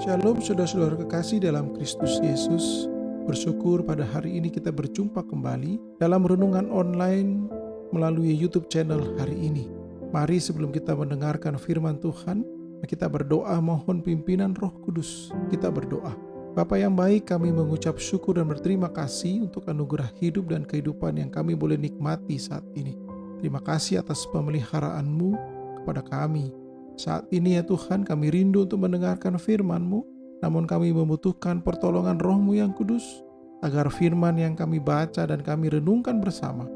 Shalom saudara-saudara kekasih dalam Kristus Yesus. Bersyukur pada hari ini kita berjumpa kembali dalam renungan online melalui YouTube channel hari ini. Mari sebelum kita mendengarkan firman Tuhan, kita berdoa mohon pimpinan Roh Kudus. Kita berdoa. Bapa yang baik, kami mengucap syukur dan berterima kasih untuk anugerah hidup dan kehidupan yang kami boleh nikmati saat ini. Terima kasih atas pemeliharaan-Mu kepada kami. Saat ini ya Tuhan, kami rindu untuk mendengarkan firman-Mu, namun kami membutuhkan pertolongan Roh-Mu yang kudus, agar firman yang kami baca dan kami renungkan bersama,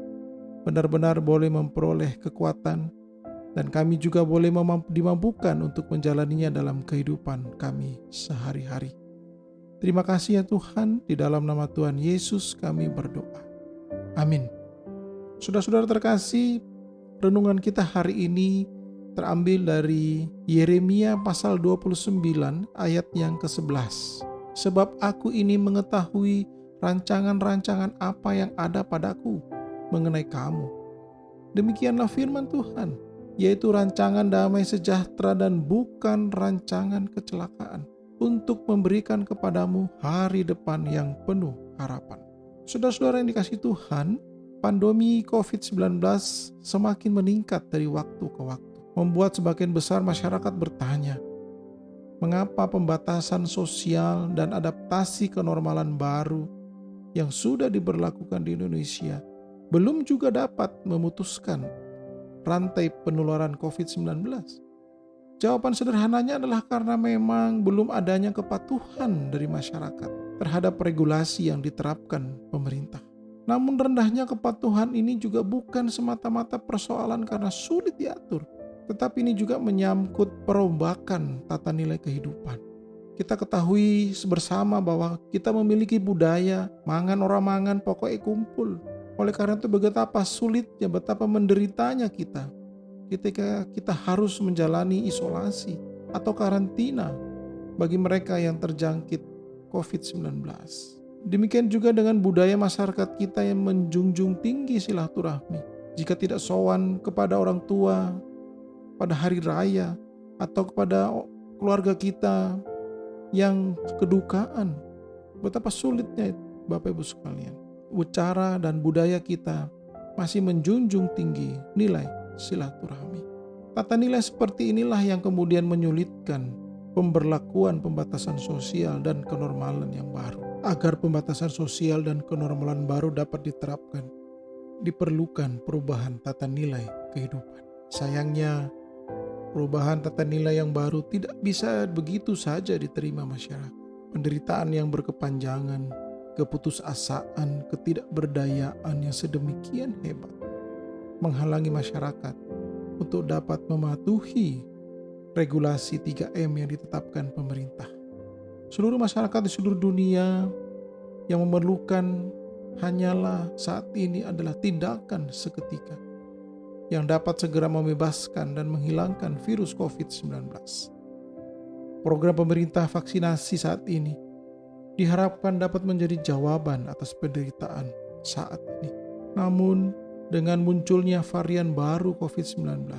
benar-benar boleh memperoleh kekuatan, dan kami juga boleh dimampukan untuk menjalaninya dalam kehidupan kami sehari-hari. Terima kasih ya Tuhan, di dalam nama Tuhan Yesus kami berdoa. Amin. Saudara-saudara terkasih, renungan kita hari ini terambil dari Yeremia pasal 29 ayat yang ke-11. Sebab aku ini mengetahui rancangan-rancangan apa yang ada padaku mengenai kamu. Demikianlah firman Tuhan, yaitu rancangan damai sejahtera dan bukan rancangan kecelakaan, untuk memberikan kepadamu hari depan yang penuh harapan. Saudara-saudara yang dikasihi Tuhan, pandemi COVID-19 semakin meningkat dari waktu ke waktu, membuat sebagian besar masyarakat bertanya, mengapa pembatasan sosial dan adaptasi kenormalan baru yang sudah diberlakukan di Indonesia belum juga dapat memutuskan rantai penularan COVID-19? Jawaban sederhananya adalah karena memang belum adanya kepatuhan dari masyarakat terhadap regulasi yang diterapkan pemerintah. Namun rendahnya kepatuhan ini juga bukan semata-mata persoalan karena sulit diatur, tetapi ini juga menyangkut perombakan tata nilai kehidupan. Kita ketahui bersama bahwa kita memiliki budaya mangan orang mangan pokoknya kumpul. Oleh karena itu betapa sulitnya, betapa menderitanya kita ketika kita harus menjalani isolasi atau karantina bagi mereka yang terjangkit COVID-19. Demikian juga dengan budaya masyarakat kita yang menjunjung tinggi silaturahmi. Jika tidak sowan kepada orang tua pada hari raya atau kepada keluarga kita yang kedukaan, betapa sulitnya Bapak Ibu sekalian. Cara dan budaya kita masih menjunjung tinggi nilai silaturahmi. Tata nilai seperti inilah yang kemudian menyulitkan pemberlakuan pembatasan sosial dan kenormalan yang baru. Agar pembatasan sosial dan kenormalan baru dapat diterapkan, diperlukan perubahan tata nilai kehidupan. Sayangnya, perubahan tata nilai yang baru tidak bisa begitu saja diterima masyarakat. Penderitaan yang berkepanjangan, keputusasaan, ketidakberdayaan yang sedemikian hebat menghalangi masyarakat untuk dapat mematuhi regulasi 3M yang ditetapkan pemerintah. Seluruh masyarakat di seluruh dunia yang memerlukan hanyalah saat ini adalah tindakan seketika yang dapat segera membebaskan dan menghilangkan virus COVID-19. Program pemerintah vaksinasi saat ini diharapkan dapat menjadi jawaban atas penderitaan saat ini. Namun, dengan munculnya varian baru COVID-19,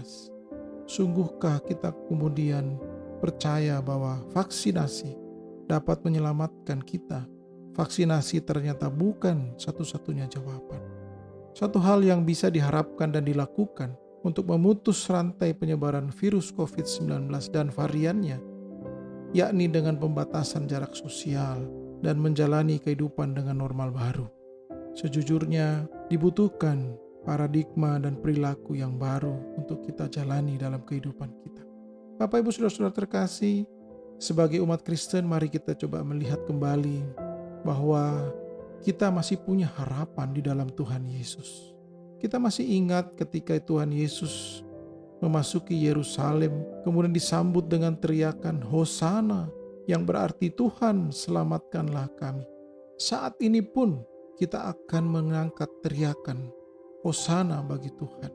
sungguhkah kita kemudian percaya bahwa vaksinasi dapat menyelamatkan kita? Vaksinasi ternyata bukan satu-satunya jawaban. Satu hal yang bisa diharapkan dan dilakukan untuk memutus rantai penyebaran virus COVID-19 dan variannya, yakni dengan pembatasan jarak sosial dan menjalani kehidupan dengan normal baru. Sejujurnya dibutuhkan paradigma dan perilaku yang baru untuk kita jalani dalam kehidupan kita. Bapak Ibu saudara-saudara terkasih, sebagai umat Kristen mari kita coba melihat kembali bahwa kita masih punya harapan di dalam Tuhan Yesus. Kita masih ingat ketika Tuhan Yesus memasuki Yerusalem, kemudian disambut dengan teriakan Hosana, yang berarti Tuhan selamatkanlah kami. Saat ini pun kita akan mengangkat teriakan Hosana bagi Tuhan.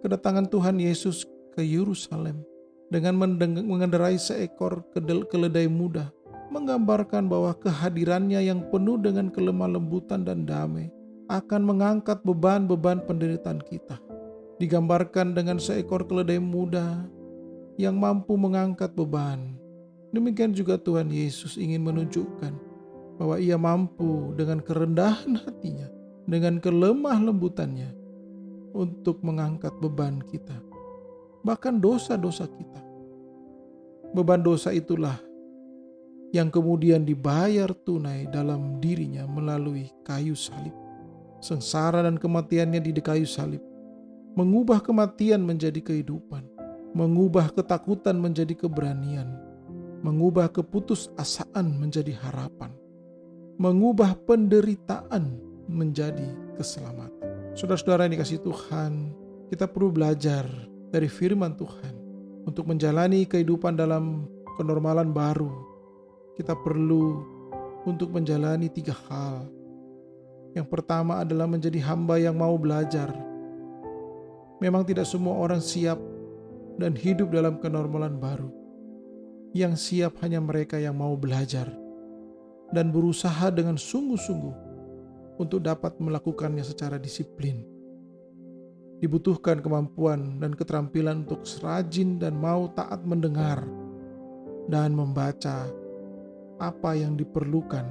Kedatangan Tuhan Yesus ke Yerusalem dengan mengendarai seekor keledai muda menggambarkan bahwa kehadirannya yang penuh dengan kelemah lembutan dan damai akan mengangkat beban-beban penderitaan kita. Digambarkan dengan seekor keledai muda yang mampu mengangkat beban Demikian juga Tuhan Yesus ingin menunjukkan bahwa Ia mampu dengan kerendahan hatinya, dengan kelemah lembutannya untuk mengangkat beban kita, bahkan dosa-dosa kita. Beban dosa itulah yang kemudian dibayar tunai dalam dirinya melalui kayu salib. Sengsara dan kematiannya di kayu salib mengubah kematian menjadi kehidupan, mengubah ketakutan menjadi keberanian, mengubah keputusasaan menjadi harapan, mengubah penderitaan menjadi keselamatan. Saudara-saudara yang dikasihi Tuhan, kita perlu belajar dari firman Tuhan untuk menjalani kehidupan dalam kenormalan baru. Kita perlu untuk menjalani 3 hal. Yang pertama adalah menjadi hamba yang mau belajar. Memang tidak semua orang siap dan hidup dalam kenormalan baru. Yang siap hanya mereka yang mau belajar dan berusaha dengan sungguh-sungguh untuk dapat melakukannya secara disiplin. Dibutuhkan kemampuan dan keterampilan untuk rajin dan mau taat mendengar dan membaca apa yang diperlukan,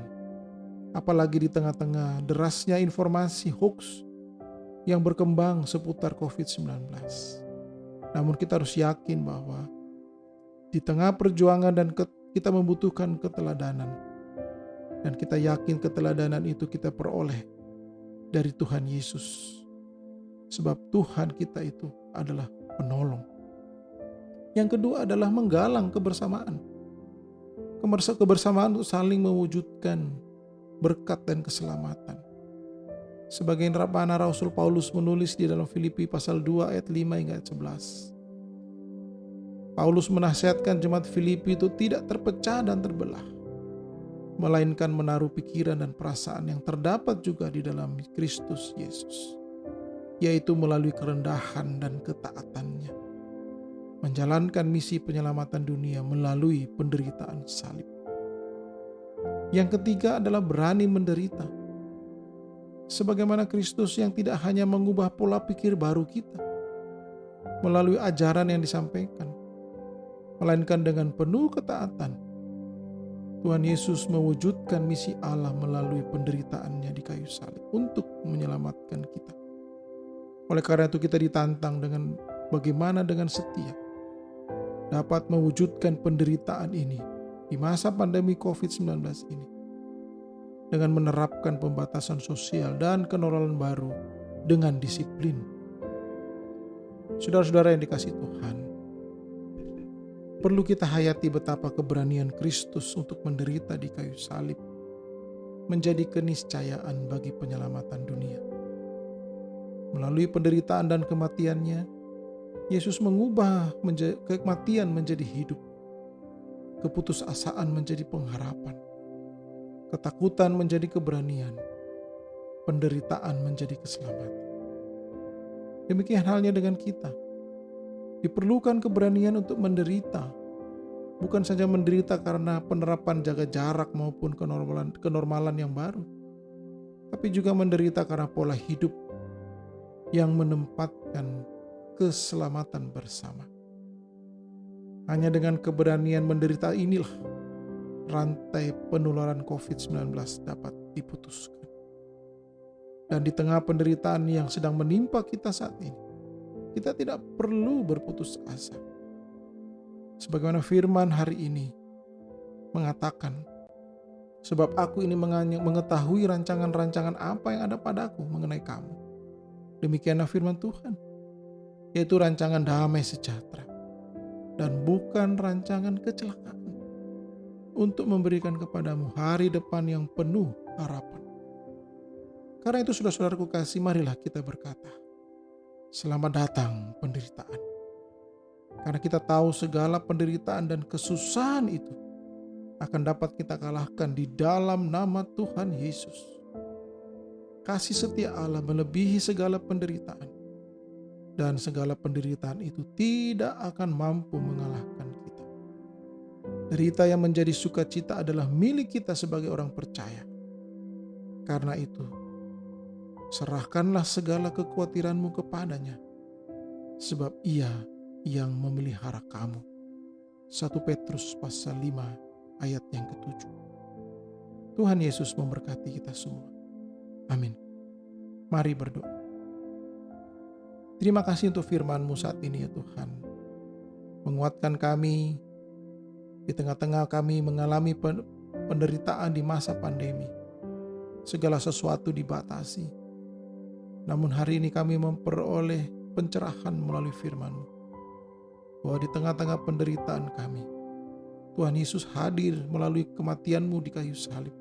apalagi di tengah-tengah derasnya informasi hoax yang berkembang seputar COVID-19. Namun kita harus yakin bahwa di tengah perjuangan dan kita membutuhkan keteladanan. Dan kita yakin keteladanan itu kita peroleh dari Tuhan Yesus. Sebab Tuhan kita itu adalah penolong. Yang kedua adalah menggalang kebersamaan. Kebersamaan untuk saling mewujudkan berkat dan keselamatan. Sebagai mana Rasul Paulus menulis di dalam Filipi pasal 2 ayat 5 hingga 11. Paulus menasihatkan jemaat Filipi itu tidak terpecah dan terbelah, melainkan menaruh pikiran dan perasaan yang terdapat juga di dalam Kristus Yesus, yaitu melalui kerendahan dan ketaatannya, menjalankan misi penyelamatan dunia melalui penderitaan salib. Yang ketiga adalah berani menderita, sebagaimana Kristus yang tidak hanya mengubah pola pikir baru kita melalui ajaran yang disampaikan, melainkan dengan penuh ketaatan Tuhan Yesus mewujudkan misi Allah melalui penderitaannya di kayu salib untuk menyelamatkan kita. Oleh karena itu kita ditantang dengan bagaimana dengan setia dapat mewujudkan penderitaan ini di masa pandemi COVID-19 ini dengan menerapkan pembatasan sosial dan kenormalan baru dengan disiplin. Saudara-saudara yang dikasihi Tuhan, perlu kita hayati betapa keberanian Kristus untuk menderita di kayu salib menjadi keniscayaan bagi penyelamatan dunia. Melalui penderitaan dan kematiannya, Yesus mengubah kematian menjadi hidup, keputusasaan menjadi pengharapan, ketakutan menjadi keberanian, penderitaan menjadi keselamatan. Demikian halnya dengan kita. Diperlukan keberanian untuk menderita, bukan saja menderita karena penerapan jaga jarak maupun kenormalan yang baru, tapi juga menderita karena pola hidup yang menempatkan keselamatan bersama. Hanya dengan keberanian menderita inilah rantai penularan COVID-19 dapat diputuskan. Dan di tengah penderitaan yang sedang menimpa kita saat ini, kita tidak perlu berputus asa. Sebagaimana firman hari ini mengatakan, sebab aku ini mengetahui rancangan-rancangan apa yang ada padaku mengenai kamu. Demikianlah firman Tuhan, yaitu rancangan damai sejahtera dan bukan rancangan kecelakaan, untuk memberikan kepadamu hari depan yang penuh harapan. Karena itu saudara-saudaraku kasih, marilah kita berkata, selamat datang penderitaan. Karena kita tahu segala penderitaan dan kesusahan itu akan dapat kita kalahkan di dalam nama Tuhan Yesus. Kasih setia Allah melebihi segala penderitaan. Dan segala penderitaan itu tidak akan mampu mengalahkan kita. Derita yang menjadi sukacita adalah milik kita sebagai orang percaya. Karena itu, serahkanlah segala kekhawatiranmu kepadanya, sebab Ia yang memelihara kamu. 1 Petrus pasal 5 ayat yang ke-7. Tuhan Yesus memberkati kita semua. Amin. Mari berdoa. Terima kasih untuk firman-Mu saat ini ya Tuhan. Menguatkan kami di tengah-tengah kami mengalami penderitaan di masa pandemi. Segala sesuatu dibatasi. Namun hari ini kami memperoleh pencerahan melalui firman-Mu. Bahwa di tengah-tengah penderitaan kami, Tuhan Yesus hadir melalui kematian-Mu di kayu salib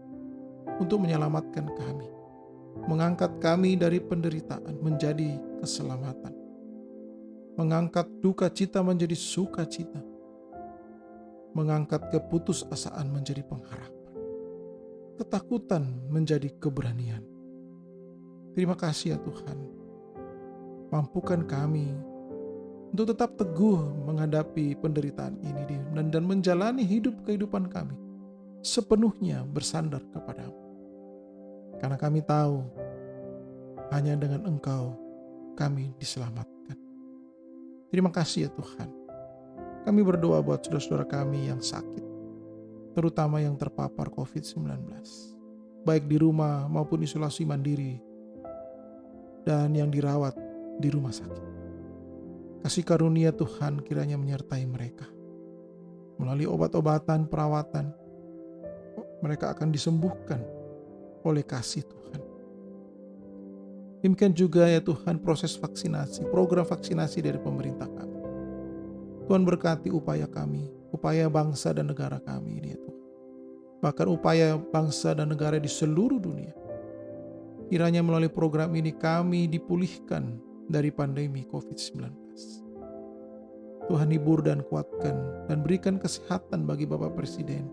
untuk menyelamatkan kami. Mengangkat kami dari penderitaan menjadi keselamatan. Mengangkat duka cita menjadi sukacita. Mengangkat keputusasaan menjadi pengharapan. Ketakutan menjadi keberanian. Terima kasih ya Tuhan. Mampukan kami untuk tetap teguh menghadapi penderitaan ini dan menjalani kehidupan kami sepenuhnya bersandar kepadamu. Karena kami tahu hanya dengan Engkau kami diselamatkan. Terima kasih ya Tuhan. Kami berdoa buat saudara-saudara kami yang sakit, terutama yang terpapar COVID-19, baik di rumah maupun isolasi mandiri, dan yang dirawat di rumah sakit. Kasih karunia Tuhan kiranya menyertai mereka. Melalui obat-obatan, perawatan, mereka akan disembuhkan oleh kasih Tuhan. Demikian juga ya Tuhan proses vaksinasi, program vaksinasi dari pemerintah kami. Tuhan berkati upaya kami, upaya bangsa dan negara kami ini ya Tuhan. Bahkan upaya bangsa dan negara di seluruh dunia. Kiranya melalui program ini kami dipulihkan dari pandemi COVID-19. Tuhan hibur dan kuatkan dan berikan kesehatan bagi Bapak Presiden,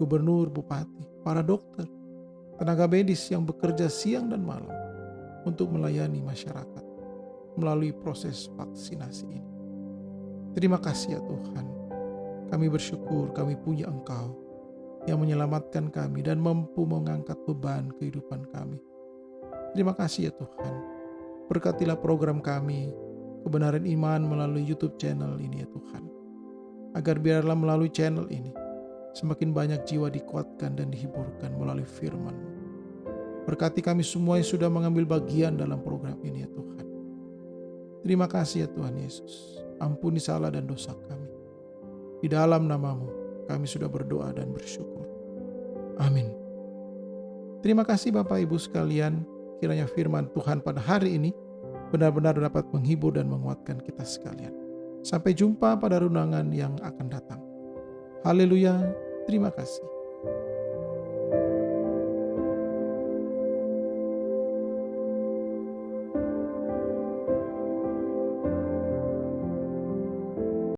Gubernur, Bupati, para dokter, tenaga medis yang bekerja siang dan malam untuk melayani masyarakat melalui proses vaksinasi ini. Terima kasih ya Tuhan. Kami bersyukur kami punya Engkau yang menyelamatkan kami dan mampu mengangkat beban kehidupan kami. Terima kasih ya Tuhan. Berkatilah program kami, Kebenaran Iman melalui YouTube channel ini ya Tuhan. Agar biarlah melalui channel ini, semakin banyak jiwa dikuatkan dan dihiburkan melalui firman-Mu. Berkati kami semua yang sudah mengambil bagian dalam program ini ya Tuhan. Terima kasih ya Tuhan Yesus. Ampuni salah dan dosa kami. Di dalam nama-Mu kami sudah berdoa dan bersyukur. Amin. Terima kasih Bapak Ibu sekalian. Kiranya firman Tuhan pada hari ini benar-benar dapat menghibur dan menguatkan kita sekalian. Sampai jumpa pada renungan yang akan datang. Haleluya. Terima kasih.